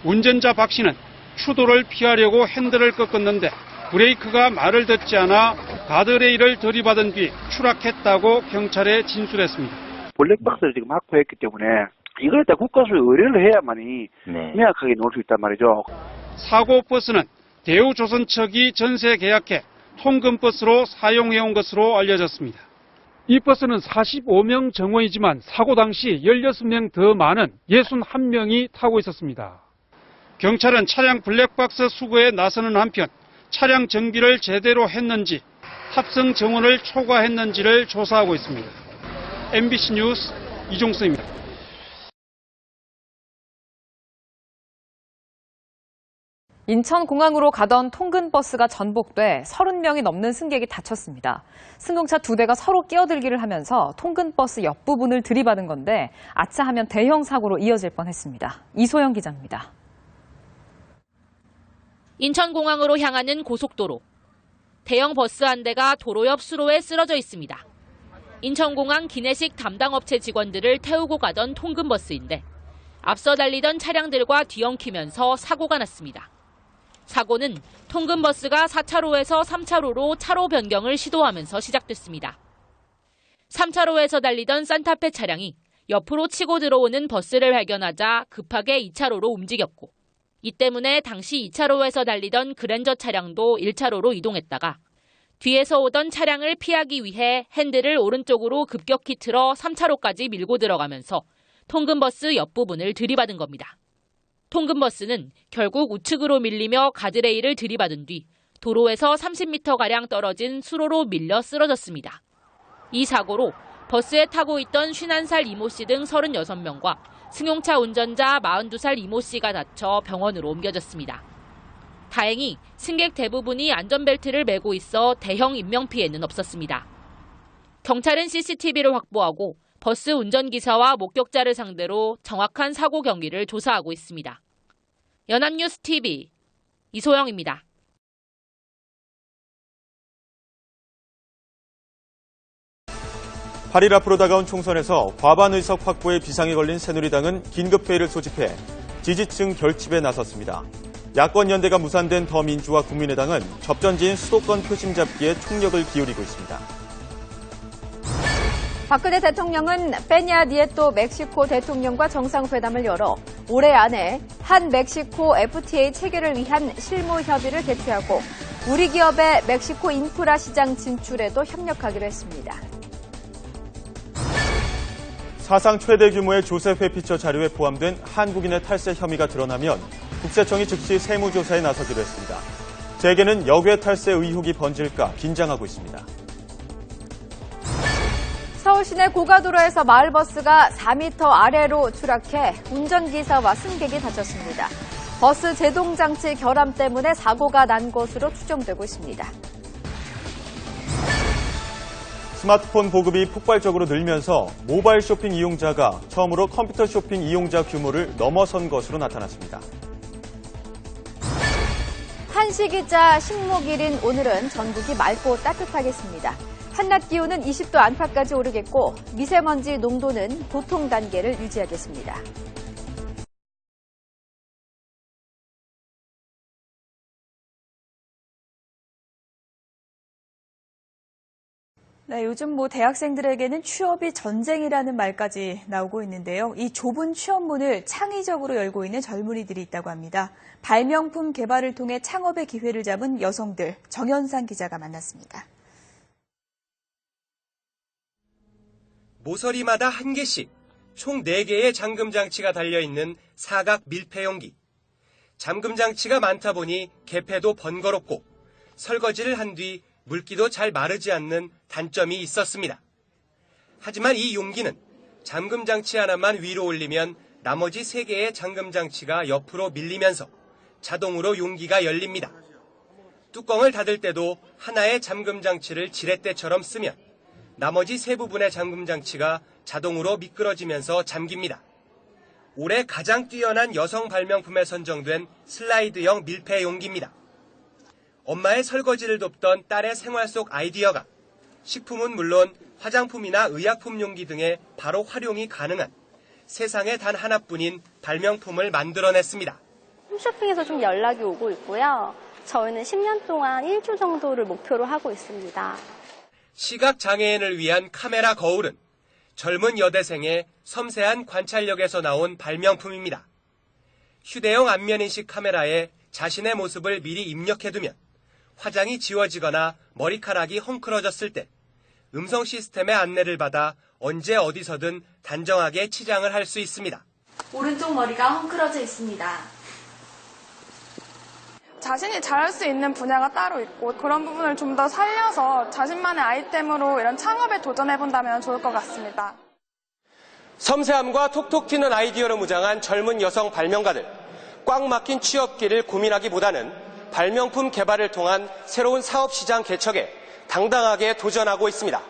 운전자 박 씨는 추돌을 피하려고 핸들을 꺾었는데 브레이크가 말을 듣지 않아 가드레일을 들이받은 뒤 추락했다고 경찰에 진술했습니다. 블랙박스를 지금 확보했기 때문에 이걸 다 국가수에 의뢰를 해야만이 명확하게 놓을 수 있단 말이죠. 사고 버스는 대우조선척이 전세 계약해 통근버스로 사용해온 것으로 알려졌습니다. 이 버스는 45명 정원이지만 사고 당시 16명 더 많은 61명이 타고 있었습니다. 경찰은 차량 블랙박스 수거에 나서는 한편 차량 정비를 제대로 했는지 탑승 정원을 초과했는지를 조사하고 있습니다. MBC 뉴스 이종수입니다. 인천공항으로 가던 통근버스가 전복돼 30명이 넘는 승객이 다쳤습니다. 승용차 2대가 서로 끼어들기를 하면서 통근버스 옆부분을 들이받은 건데 아차 하면 대형 사고로 이어질 뻔했습니다. 이소영 기자입니다. 인천공항으로 향하는 고속도로. 대형 버스 한 대가 도로 옆 수로에 쓰러져 있습니다. 인천공항 기내식 담당 업체 직원들을 태우고 가던 통근버스인데 앞서 달리던 차량들과 뒤엉키면서 사고가 났습니다. 사고는 통근버스가 4차로에서 3차로로 차로 변경을 시도하면서 시작됐습니다. 3차로에서 달리던 산타페 차량이 옆으로 치고 들어오는 버스를 발견하자 급하게 2차로로 움직였고 이 때문에 당시 2차로에서 달리던 그랜저 차량도 1차로로 이동했다가 뒤에서 오던 차량을 피하기 위해 핸들을 오른쪽으로 급격히 틀어 3차로까지 밀고 들어가면서 통근버스 옆부분을 들이받은 겁니다. 통근버스는 결국 우측으로 밀리며 가드레일을 들이받은 뒤 도로에서 30m가량 떨어진 수로로 밀려 쓰러졌습니다. 이 사고로 버스에 타고 있던 51살 이모 씨 등 36명과 승용차 운전자 42살 이모 씨가 다쳐 병원으로 옮겨졌습니다. 다행히 승객 대부분이 안전벨트를 매고 있어 대형 인명피해는 없었습니다. 경찰은 CCTV를 확보하고 버스 운전기사와 목격자를 상대로 정확한 사고 경위를 조사하고 있습니다. 연합뉴스 TV 이소영입니다. 8일 앞으로 다가온 총선에서 과반 의석 확보에 비상이 걸린 새누리당은 긴급회의를 소집해 지지층 결집에 나섰습니다. 야권 연대가 무산된 더민주와 국민의당은 접전지인 수도권 표심 잡기에 총력을 기울이고 있습니다. 박근혜 대통령은 페냐 니에토 멕시코 대통령과 정상회담을 열어 올해 안에 한 멕시코 FTA 체결을 위한 실무 협의를 개최하고 우리 기업의 멕시코 인프라 시장 진출에도 협력하기로 했습니다. 사상 최대 규모의 조세 회피처 자료에 포함된 한국인의 탈세 혐의가 드러나면 국세청이 즉시 세무조사에 나서기로 했습니다. 재계는 역외 탈세 의혹이 번질까 긴장하고 있습니다. 서울 시내 고가도로에서 마을버스가 4m 아래로 추락해 운전기사와 승객이 다쳤습니다. 버스 제동장치 결함 때문에 사고가 난 것으로 추정되고 있습니다. 스마트폰 보급이 폭발적으로 늘면서 모바일 쇼핑 이용자가 처음으로 컴퓨터 쇼핑 이용자 규모를 넘어선 것으로 나타났습니다. 한식이자 식목일인 오늘은 전국이 맑고 따뜻하겠습니다. 한낮 기온은 20도 안팎까지 오르겠고 미세먼지 농도는 보통 단계를 유지하겠습니다. 네, 요즘 대학생들에게는 취업이 전쟁이라는 말까지 나오고 있는데요. 이 좁은 취업문을 창의적으로 열고 있는 젊은이들이 있다고 합니다. 발명품 개발을 통해 창업의 기회를 잡은 여성들, 정현상 기자가 만났습니다. 모서리마다 한 개씩 총 4개의 잠금장치가 달려있는 사각 밀폐용기. 잠금장치가 많다 보니 개폐도 번거롭고 설거지를 한 뒤 물기도 잘 마르지 않는 단점이 있었습니다. 하지만 이 용기는 잠금장치 하나만 위로 올리면 나머지 3개의 잠금장치가 옆으로 밀리면서 자동으로 용기가 열립니다. 뚜껑을 닫을 때도 하나의 잠금장치를 지렛대처럼 쓰면 나머지 3부분의 잠금장치가 자동으로 미끄러지면서 잠깁니다. 올해 가장 뛰어난 여성 발명품에 선정된 슬라이드형 밀폐 용기입니다. 엄마의 설거지를 돕던 딸의 생활 속 아이디어가 식품은 물론 화장품이나 의약품 용기 등에 바로 활용이 가능한 세상에 단 하나뿐인 발명품을 만들어냈습니다. 홈쇼핑에서 좀 연락이 오고 있고요. 저희는 10년 동안 1조 정도를 목표로 하고 있습니다. 시각장애인을 위한 카메라 거울은 젊은 여대생의 섬세한 관찰력에서 나온 발명품입니다. 휴대용 안면인식 카메라에 자신의 모습을 미리 입력해두면 화장이 지워지거나 머리카락이 헝클어졌을 때 음성 시스템의 안내를 받아 언제 어디서든 단정하게 치장을 할 수 있습니다. 오른쪽 머리가 헝클어져 있습니다. 자신이 잘할 수 있는 분야가 따로 있고 그런 부분을 좀 더 살려서 자신만의 아이템으로 이런 창업에 도전해본다면 좋을 것 같습니다. 섬세함과 톡톡 튀는 아이디어로 무장한 젊은 여성 발명가들. 꽉 막힌 취업길을 고민하기보다는 발명품 개발을 통한 새로운 사업시장 개척에 당당하게 도전하고 있습니다.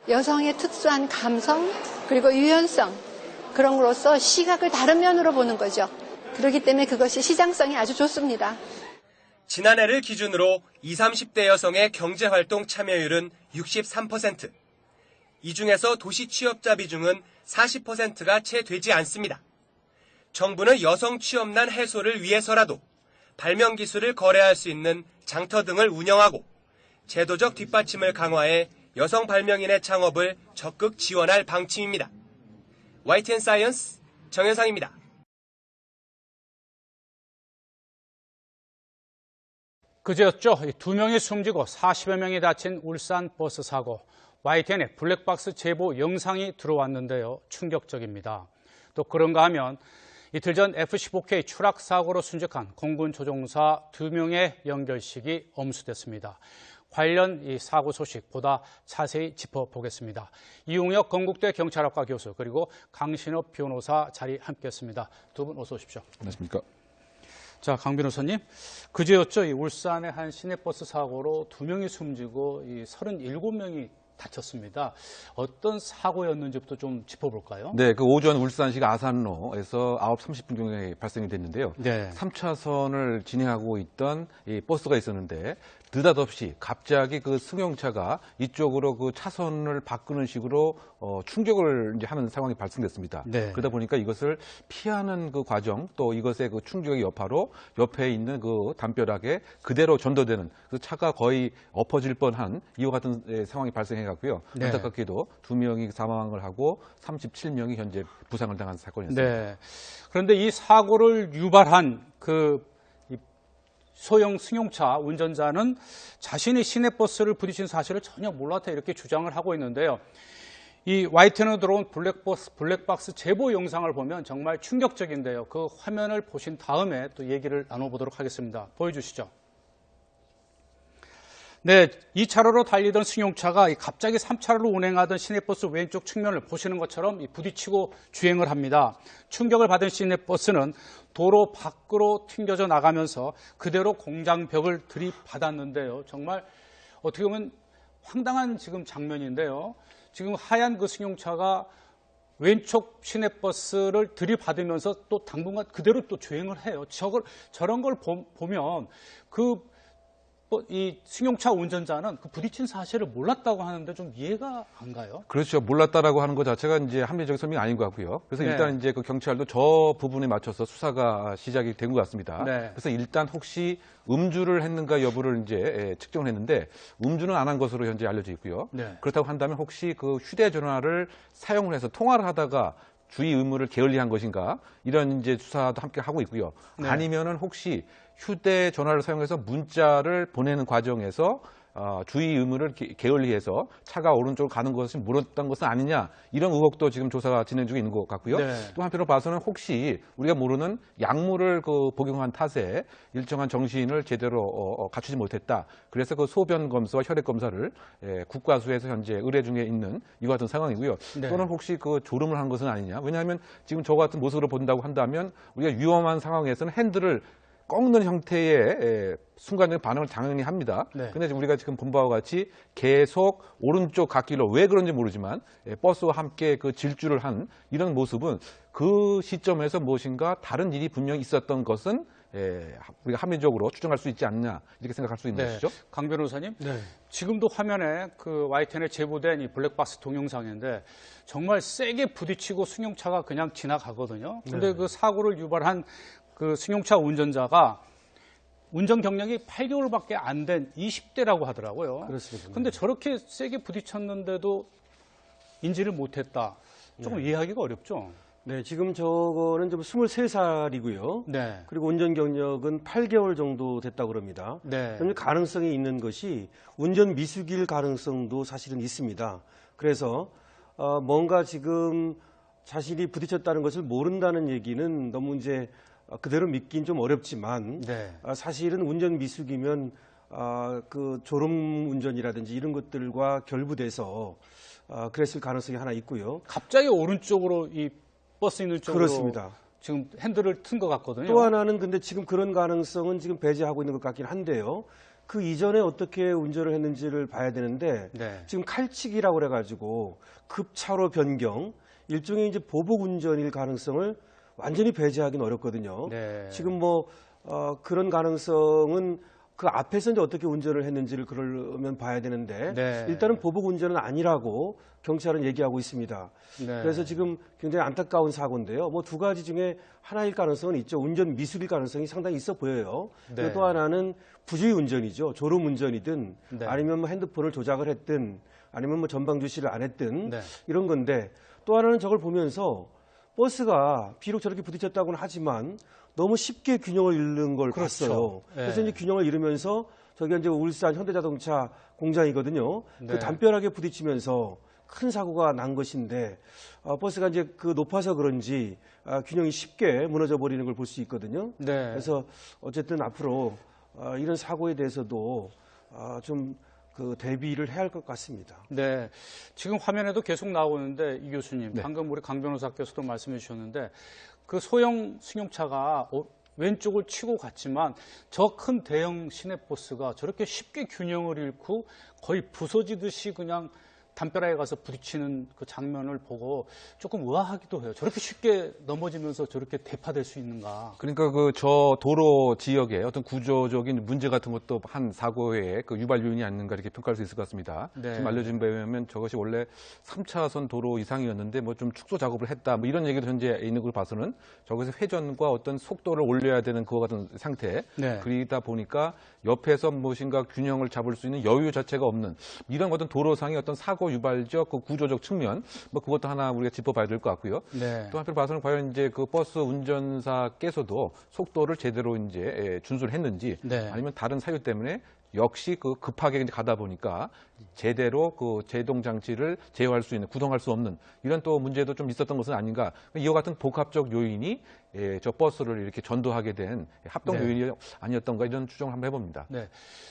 여성의 특수한 감성 그리고 유연성 그런 거로서 시각을 다른 면으로 보는 거죠. 그렇기 때문에 그것이 시장성이 아주 좋습니다. 지난해를 기준으로 20, 30대 여성의 경제활동 참여율은 63%. 이 중에서 도시 취업자 비중은 40%가 채 되지 않습니다. 정부는 여성 취업난 해소를 위해서라도 발명 기술을 거래할 수 있는 장터 등을 운영하고 제도적 뒷받침을 강화해 여성 발명인의 창업을 적극 지원할 방침입니다. YTN 사이언스 정현상입니다. 그제였죠. 2명이 숨지고 40여 명이 다친 울산 버스 사고. YTN에 블랙박스 제보 영상이 들어왔는데요. 충격적입니다. 또 그런가 하면 이틀 전 F-15K 추락 사고로 순직한 공군 조종사 2명의 연결식이 엄수됐습니다. 관련 이 사고 소식 보다 자세히 짚어보겠습니다. 이용혁 건국대 경찰학과 교수 그리고 강신업 변호사 자리 함께했습니다. 두 분 어서 오십시오. 안녕하십니까. 자, 강 변호사님, 그제였죠. 이 울산의 한 시내버스 사고로 2명이 숨지고 이 37명이 다쳤습니다. 어떤 사고였는지부터 좀 짚어볼까요? 네, 그 오전 울산시 아산로에서 9시 30분경에 발생이 됐는데요. 네. 3차선을 진행하고 있던 이 버스가 있었는데 느닷없이 갑자기 그 승용차가 이쪽으로 그 차선을 바꾸는 식으로 충격을 이제 하는 상황이 발생됐습니다. 네. 그러다 보니까 이것을 피하는 그 과정 또 이것의 그 충격의 여파로 옆에 있는 그 담벼락에 그대로 전도되는 그 차가 거의 엎어질 뻔한 이와 같은 상황이 발생해갔고요. 네. 안타깝게도 2명이 사망을 하고 37명이 현재 부상을 당한 사건이었습니다. 네. 그런데 이 사고를 유발한 그 소형 승용차 운전자는 자신이 시내버스를 부딪힌 사실을 전혀 몰랐다 이렇게 주장을 하고 있는데요. 이 YTN으로 들어온 블랙박스 제보 영상을 보면 정말 충격적인데요. 그 화면을 보신 다음에 또 얘기를 나눠보도록 하겠습니다. 보여주시죠. 네, 2차로로 달리던 승용차가 갑자기 3차로로 운행하던 시내버스 왼쪽 측면을 보시는 것처럼 부딪히고 주행을 합니다. 충격을 받은 시내버스는 도로 밖으로 튕겨져 나가면서 그대로 공장벽을 들이받았는데요. 정말 어떻게 보면 황당한 지금 장면인데요. 지금 하얀 그 승용차가 왼쪽 시내버스를 들이받으면서 또 당분간 그대로 또 주행을 해요. 저런 걸 보면 이 승용차 운전자는 그 부딪힌 사실을 몰랐다고 하는데 좀 이해가 안 가요? 그렇죠. 몰랐다라고 하는 것 자체가 이제 합리적인 설명이 아닌 것 같고요. 그래서 네. 일단 이제 그 경찰도 저 부분에 맞춰서 수사가 시작이 된 것 같습니다. 네. 그래서 일단 혹시 음주를 했는가 여부를 이제 측정을 했는데 음주는 안 한 것으로 현재 알려져 있고요. 네. 그렇다고 한다면 혹시 그 휴대전화를 사용을 해서 통화를 하다가 주의 의무를 게을리한 것인가 이런 이제 수사도 함께 하고 있고요. 네. 아니면은 혹시 휴대전화를 사용해서 문자를 보내는 과정에서 주의 의무를 게을리해서 차가 오른쪽으로 가는 것이 물었던 것은 아니냐 이런 의혹도 지금 조사가 진행 중에 있는 것 같고요. 네. 또 한편으로 봐서는 혹시 우리가 모르는 약물을 복용한 탓에 일정한 정신을 제대로 갖추지 못했다. 그래서 그 소변 검사와 혈액 검사를 국과수에서 현재 의뢰 중에 있는 이와 같은 상황이고요. 네. 또는 혹시 그 졸음을 한 것은 아니냐. 왜냐하면 지금 저 같은 모습으로 본다고 한다면 우리가 위험한 상황에서는 핸들을 꺾는 형태의 순간적인 반응을 당연히 합니다. 그런데 네. 우리가 지금 본 바와 같이 계속 오른쪽 갓길로 왜 그런지 모르지만 버스와 함께 그 질주를 한 이런 모습은 그 시점에서 무엇인가 다른 일이 분명히 있었던 것은 우리가 합리적으로 추정할 수 있지 않냐 이렇게 생각할 수 있는 네. 것이죠. 강 변호사님, 네. 지금도 화면에 그 YTN에 제보된 이 블랙박스 동영상인데 정말 세게 부딪히고 승용차가 그냥 지나가거든요. 근데 네. 그 사고를 유발한 그 승용차 운전자가 운전 경력이 8개월밖에 안 된 20대라고 하더라고요. 그렇습니다. 근데 저렇게 세게 부딪혔는데도 인지를 못했다. 조금 이해하기가 어렵죠. 네, 지금 저거는 좀 23살이고요. 네. 그리고 운전 경력은 8개월 정도 됐다고 그럽니다. 네. 그러면 가능성이 있는 것이 운전 미숙일 가능성도 사실은 있습니다. 그래서 뭔가 지금 자신이 부딪혔다는 것을 모른다는 얘기는 너무 이제 그대로 믿긴 좀 어렵지만 네. 사실은 운전 미숙이면 그 졸음 운전이라든지 이런 것들과 결부돼서 그랬을 가능성이 하나 있고요. 갑자기 오른쪽으로 이 버스 있는 쪽으로 그렇습니다. 지금 핸들을 튼 것 같거든요. 또 하나는 근데 지금 그런 가능성은 지금 배제하고 있는 것 같긴 한데요. 그 이전에 어떻게 운전을 했는지를 봐야 되는데 네. 지금 칼치기라고 그래가지고 급차로 변경, 일종의 이제 보복 운전일 가능성을 완전히 배제하기는 어렵거든요. 네. 지금 그런 가능성은 그 앞에서 이제 어떻게 운전을 했는지를 그러면 봐야 되는데 네. 일단은 보복 운전은 아니라고 경찰은 얘기하고 있습니다. 네. 그래서 지금 굉장히 안타까운 사고인데요. 두 가지 중에 하나일 가능성은 있죠. 운전 미숙일 가능성이 상당히 있어 보여요. 네. 또 하나는 부주의 운전이죠. 졸음 운전이든 네. 아니면 핸드폰을 조작을 했든 아니면 전방 주시를 안 했든 네. 이런 건데 또 하나는 저걸 보면서 버스가 비록 저렇게 부딪혔다고는 하지만 너무 쉽게 균형을 잃는 걸 그렇죠. 봤어요. 네. 그래서 이제 균형을 잃으면서 저기 이제 울산 현대자동차 공장이거든요. 네. 그 담벼락에 부딪히면서 큰 사고가 난 것인데 버스가 이제 그 높아서 그런지 균형이 쉽게 무너져 버리는 걸 볼 수 있거든요. 네. 그래서 어쨌든 앞으로 이런 사고에 대해서도 좀 그 대비를 해야 할 것 같습니다. 네, 지금 화면에도 계속 나오는데 이 교수님, 방금 우리 강 변호사께서도 말씀해 주셨는데 그 소형 승용차가 왼쪽을 치고 갔지만 저 큰 대형 시내버스가 저렇게 쉽게 균형을 잃고 거의 부서지듯이 그냥 담벼락에 가서 부딪히는 그 장면을 보고 조금 의아하기도 해요. 저렇게 쉽게 넘어지면서 저렇게 대파될 수 있는가. 그러니까 그 저 도로 지역에 어떤 구조적인 문제 같은 것도 한 사고의 그 유발 요인이 아닌가 이렇게 평가할 수 있을 것 같습니다. 네. 지금 알려진 바에 의하면 저것이 원래 3차선 도로 이상이었는데 뭐 좀 축소 작업을 했다 뭐 이런 얘기도 현재 있는 걸 봐서는 저것의 회전과 어떤 속도를 올려야 되는 그와 같은 상태. 네. 그러다 보니까 옆에서 무엇인가 균형을 잡을 수 있는 여유 자체가 없는 이런 어떤 도로상의 어떤 사고 유발적 그 구조적 측면 뭐 그것도 하나 우리가 짚어봐야 될 것 같고요. 네. 또 한편 봐서는 과연 이제 그 버스 운전사께서도 속도를 제대로 이제 준수를 했는지 네. 아니면 다른 사유 때문에 역시 그 급하게 이제 가다 보니까 제대로 그 제동 장치를 제어할 수 있는 구동할 수 없는 이런 또 문제도 좀 있었던 것은 아닌가. 이와 같은 복합적 요인이 저 버스를 이렇게 전도하게 된 합동 네. 요인이 아니었던가 이런 추정을 한번 해봅니다. 네.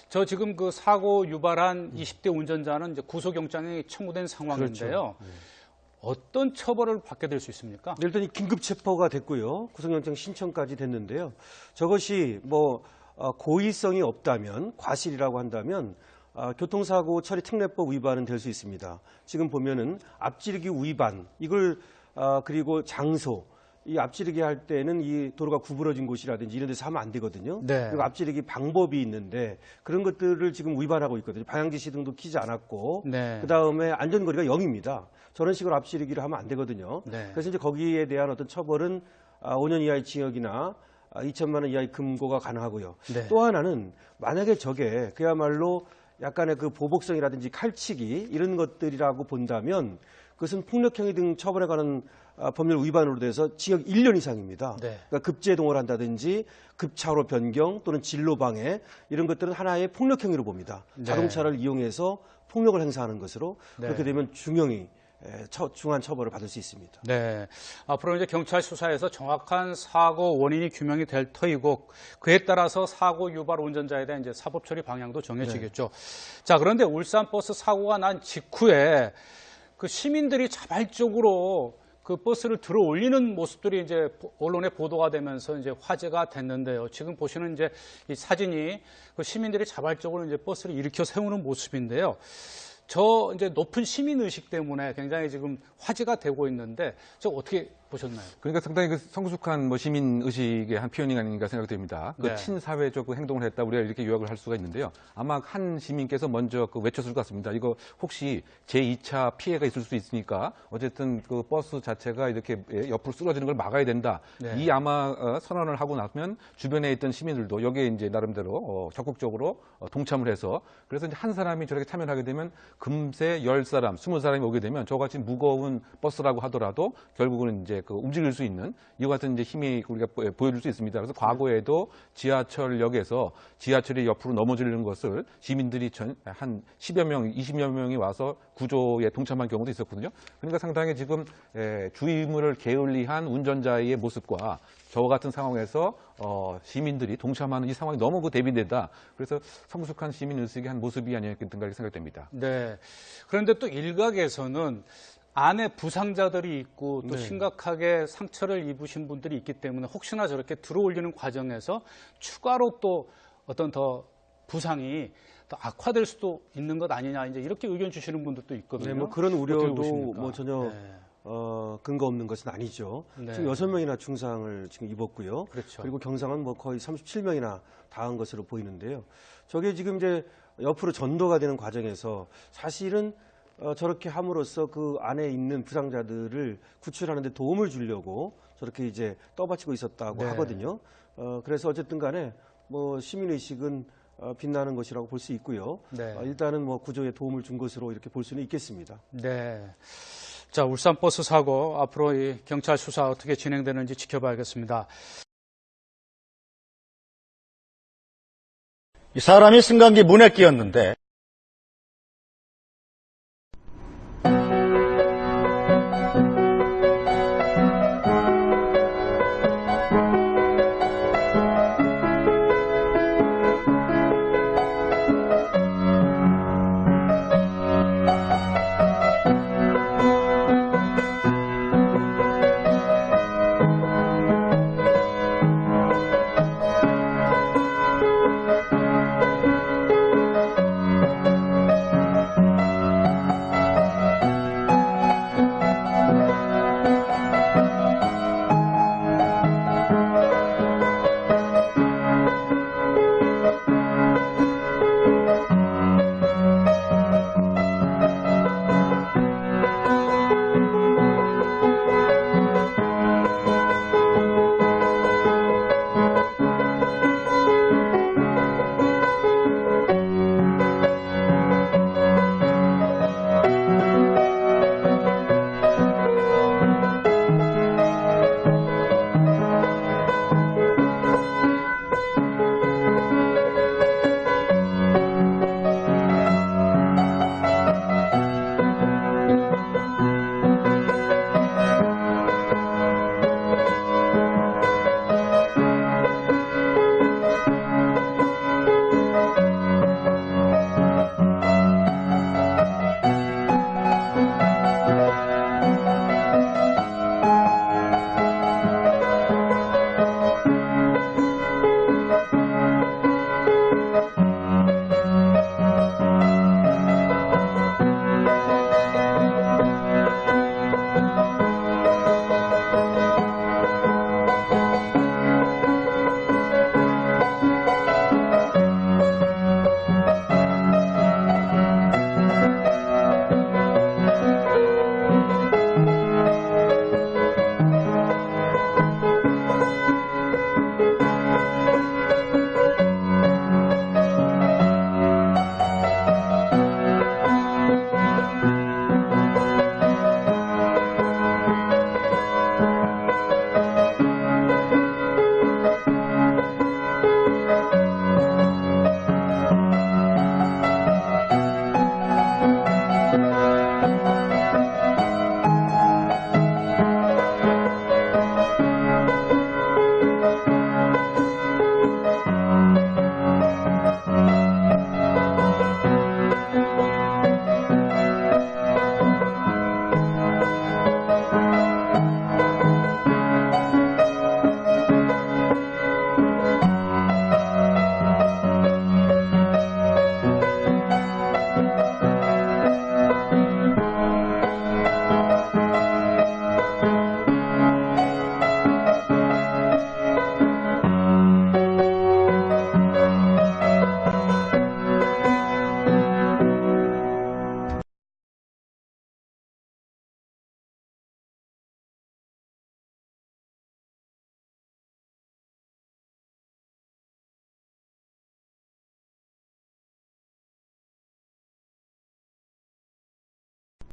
저 지금 그 사고 유발한 20대 운전자는 이제 구속영장이 청구된 상황인데요. 그렇죠. 어떤 처벌을 받게 될 수 있습니까? 일단 이 긴급 체포가 됐고요. 구속영장 신청까지 됐는데요. 저것이 뭐 고의성이 없다면, 과실이라고 한다면 교통사고 처리 특례법 위반은 될 수 있습니다. 지금 보면은 앞지르기 위반, 이걸 그리고 장소, 이 앞지르기 할 때는 이 도로가 구부러진 곳이라든지 이런 데서 하면 안 되거든요. 네. 그리고 앞지르기 방법이 있는데 그런 것들을 지금 위반하고 있거든요. 방향지시 등도 켜지 않았고, 네. 그다음에 안전거리가 0입니다. 저런 식으로 앞지르기를 하면 안 되거든요. 네. 그래서 이제 거기에 대한 어떤 처벌은 5년 이하의 징역이나 2천만 원 이하의 금고가 가능하고요. 네. 또 하나는 만약에 저게 그야말로 약간의 그 보복성이라든지 칼치기 이런 것들이라고 본다면 그것은 폭력행위 등 처벌에 관한 법률 위반으로 돼서 징역 1년 이상입니다. 네. 그러니까 급제동을 한다든지 급차로 변경 또는 진로방해 이런 것들은 하나의 폭력행위로 봅니다. 네. 자동차를 이용해서 폭력을 행사하는 것으로 네. 그렇게 되면 중형이 중한 처벌을 받을 수 있습니다. 네. 앞으로 이제 경찰 수사에서 정확한 사고 원인이 규명이 될 터이고 그에 따라서 사고 유발 운전자에 대한 이제 사법 처리 방향도 정해지겠죠. 자, 그런데 울산 버스 사고가 난 직후에 그 시민들이 자발적으로 그 버스를 들어 올리는 모습들이 이제 언론에 보도가 되면서 이제 화제가 됐는데요. 지금 보시는 이제 이 사진이 그 시민들이 자발적으로 이제 버스를 일으켜 세우는 모습인데요. 저 이제 높은 시민 의식 때문에 굉장히 지금 화제가 되고 있는데 저 어떻게 보셨나요? 그러니까 상당히 그 성숙한 뭐 시민 의식의 한 표현이 아닌가 생각됩니다. 그 네. 친사회적 그 행동을 했다 우리가 이렇게 요약을 할 수가 있는데요. 아마 한 시민께서 먼저 그 외쳤을 것 같습니다. 이거 혹시 제2차 피해가 있을 수 있으니까 어쨌든 그 버스 자체가 이렇게 옆으로 쓰러지는 걸 막아야 된다. 네. 이 아마 선언을 하고 나면 주변에 있던 시민들도 여기에 이제 나름대로 적극적으로 동참을 해서 그래서 이제 한 사람이 저렇게 참여를 하게 되면 금세 10사람, 20사람이 오게 되면 저같이 무거운 버스라고 하더라도 결국은 이제 그 움직일 수 있는 이와 같은 이제 힘이 우리가 보여줄 수 있습니다. 그래서 과거에도 지하철역에서 지하철이 옆으로 넘어지는 것을 시민들이 한 10여 명, 20여 명이 와서 구조에 동참한 경우도 있었거든요. 그러니까 상당히 지금 주의무를 게을리한 운전자의 모습과 저와 같은 상황에서 시민들이 동참하는 이 상황이 너무 그 대비되다. 그래서 성숙한 시민 의식의 한 모습이 아니었던가 이렇게 생각됩니다. 네. 그런데 또 일각에서는 안에 부상자들이 있고 또 네. 심각하게 상처를 입으신 분들이 있기 때문에 혹시나 저렇게 들어올리는 과정에서 추가로 또 어떤 더 부상이 더 악화될 수도 있는 것 아니냐 이제 이렇게 의견 주시는 분들도 있거든요. 네, 뭐 그런 어떻게 우려도 보십니까? 뭐 전혀 네. 근거 없는 것은 아니죠. 네. 지금 6명이나 중상을 지금 입었고요. 그렇죠. 그리고 경상은 뭐 거의 37명이나 당한 것으로 보이는데요. 저게 지금 이제 옆으로 전도가 되는 과정에서 사실은 저렇게 함으로써 그 안에 있는 부상자들을 구출하는 데 도움을 주려고 저렇게 이제 떠받치고 있었다고 네. 하거든요. 그래서 어쨌든 간에 뭐 시민의식은 빛나는 것이라고 볼 수 있고요. 네. 일단은 뭐 구조에 도움을 준 것으로 이렇게 볼 수는 있겠습니다. 네. 자, 울산 버스 사고 앞으로 이 경찰 수사 어떻게 진행되는지 지켜봐야겠습니다. 이 사람이 승강기 문에 끼었는데